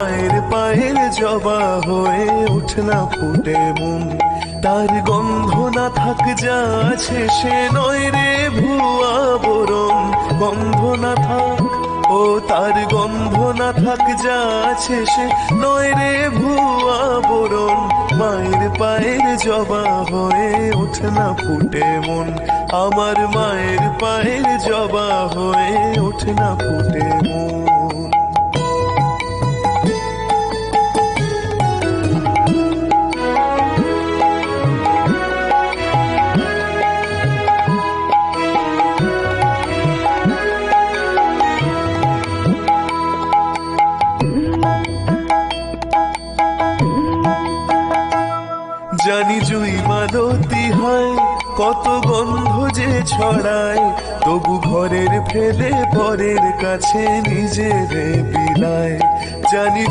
মায়ের পায়ের জবা হয়ে ওঠ না ফুটে মন, তার গন্ধ না থাক যা আছে সে নয় রে ভুয়া বরণ। গন্ধ না থাক, ও তার গন্ধ না থাক যা আছে সে নয় রে ভুয়া বরণ। মায়ের পায়ের জবা হয়ে ওঠ না ফুটে মন, আমার মায়ের পায়ের জবা হয়ে ওঠ না ফুটে মন। জানি জুই মালতী হয়, কত গন্ধ যে ছড়ায়, তবু ঘরের ফেলে পরের কাছে নিজেরে বিলায়। জানি